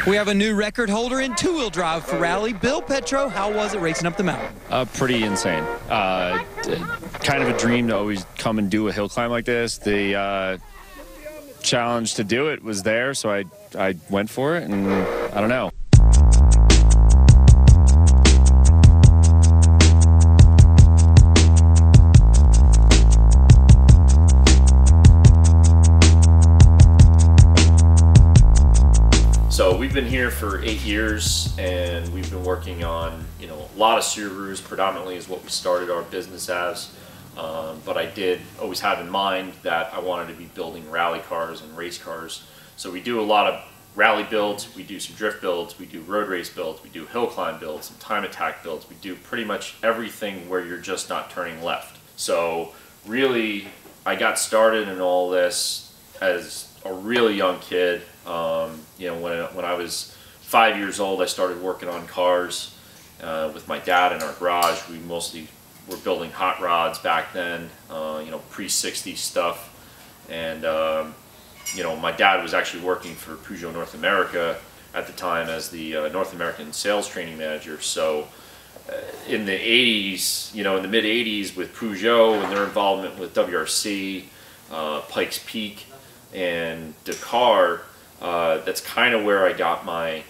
We have a new record holder in two-wheel drive for rally. Bill Petro, how was it racing up the mountain? Pretty insane. Kind of a dream to always come and do a hill climb like this. The challenge to do it was there, so I went for it, and I don't know. So we've been here for 8 years, and we've been working on, a lot of Subarus. Predominantly is what we started our business as. But I did always have in mind that I wanted to be building rally cars and race cars. So we do a lot of rally builds, we do some drift builds, we do road race builds, we do hill climb builds, some time attack builds. We do pretty much everything where you're just not turning left. So really, I got started in all this as a really young kid. When I was 5 years old, I started working on cars with my dad in our garage. We mostly were building hot rods back then, pre-60s stuff. And, my dad was actually working for Peugeot North America at the time as the North American sales training manager. So in the 80s, in the mid-80s with Peugeot and their involvement with WRC, Pikes Peak, and Dakar, that's kind of where I got my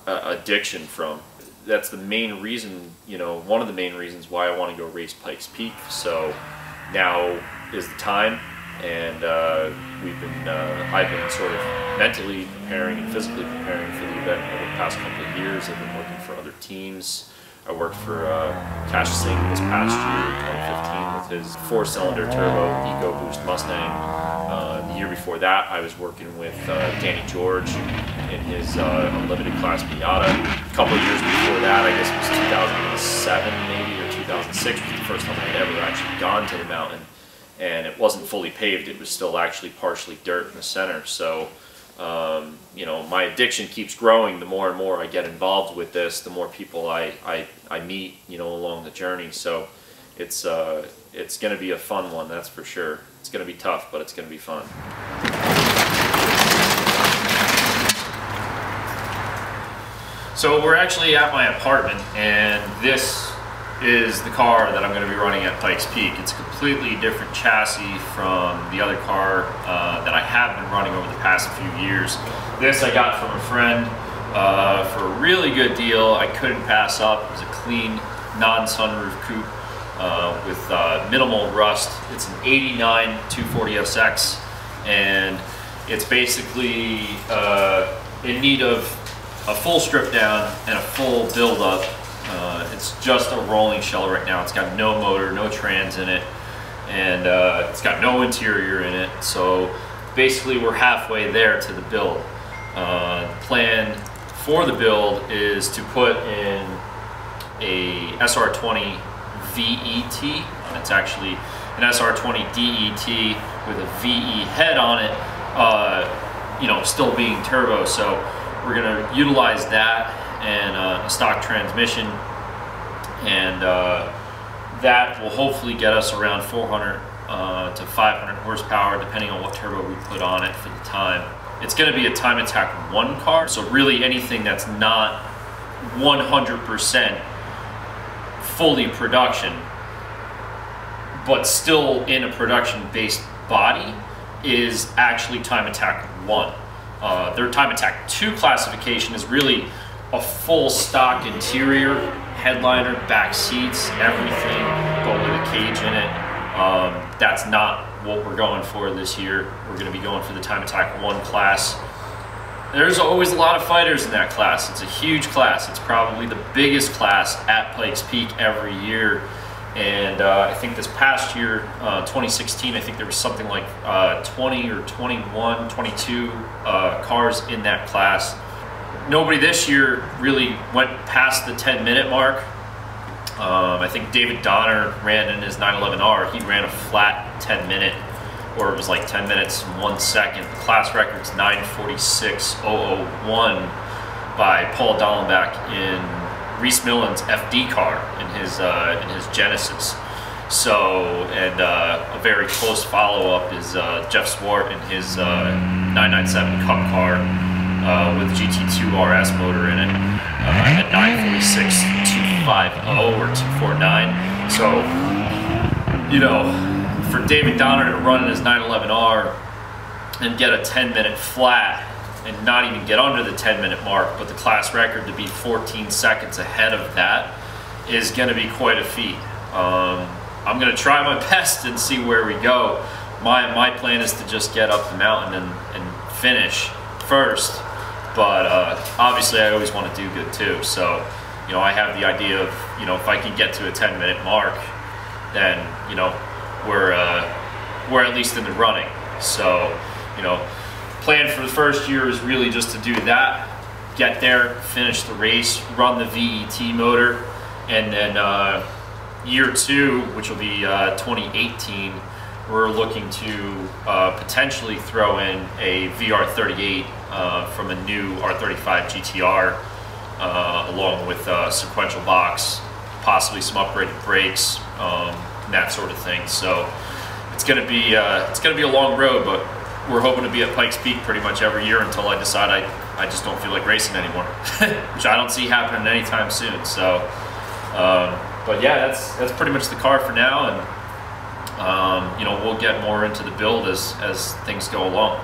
addiction from. That's the main reason, one of the main reasons why I want to go race Pikes Peak. So now is the time, and I've been sort of mentally preparing and physically preparing for the event over the past couple of years. I've been working for other teams. I worked for Cash Singh this past year, 2015, with his 4-cylinder turbo EcoBoost Mustang. The year before that, I was working with Danny George in his Unlimited Class Miata. A couple of years before that, I guess it was 2007 maybe, or 2006, was the first time I had ever actually gone to the mountain. And it wasn't fully paved, it was still actually partially dirt in the center. So my addiction keeps growing. The more and more I get involved with this, the more people I meet, along the journey. So it's going to be a fun one, that's for sure. It's going to be tough, but it's going to be fun. So we're actually at my apartment, and this is the car that I'm going to be running at Pikes Peak. It's a completely different chassis from the other car that I have been running over the past few years. This I got from a friend for a really good deal. I couldn't pass up. It was a clean, non-sunroof coupe with minimal rust. It's an 89 240SX, and it's basically in need of a full strip down and a full build up. It's just a rolling shell right now. It's got no motor, no trans in it, and it's got no interior in it. So basically we're halfway there to the build. The plan for the build is to put in a SR20 VET. It's actually an SR20 DET with a VE head on it, still being turbo. So we're going to utilize that and a stock transmission, and that will hopefully get us around 400 to 500 horsepower, depending on what turbo we put on it for the time. It's going to be a Time Attack 1 car, so really anything that's not 100% fully production, but still in a production-based body, is actually Time Attack 1. Their Time Attack 2 classification is really a full stock interior, headliner, back seats, everything, but with a cage in it. That's not what we're going for this year. We're going to be going for the Time Attack 1 class. There's always a lot of fighters in that class. It's a huge class. It's probably the biggest class at Pikes Peak every year. And I think this past year, 2016, I think there was something like 20 or 21, 22 cars in that class. Nobody this year really went past the 10-minute mark. I think David Donner ran in his 911R. He ran a flat 10-minute, or it was like 10 minutes and 1 second. The class record's 9:46.001 by Paul Dallenbach in Reese Millen's FD car in his Genesis. So, and a very close follow-up is Jeff Swart in his 997 Cup car. with GT2 RS motor in it at 946 250 or 249. So, you know, for David Donner to run in his 911R and get a 10-minute flat and not even get under the 10-minute mark, but the class record to be 14 seconds ahead of that is going to be quite a feat. I'm going to try my best and see where we go. My plan is to just get up the mountain and finish first, but obviously I always want to do good too. So, you know, I have the idea of, you know, if I can get to a 10-minute mark, then, you know, we're at least in the running. So, you know, plan for the first year is really just to do that, get there, finish the race, run the VET motor, and then year 2, which will be 2018, we're looking to potentially throw in a VR38 from a new R35 GTR, along with sequential box, possibly some upgraded brakes, and that sort of thing. So it's gonna be a long road, but we're hoping to be at Pikes Peak pretty much every year until I decide I just don't feel like racing anymore, which I don't see happening anytime soon. So, but yeah, that's pretty much the car for now, and you know, we'll get more into the build as things go along.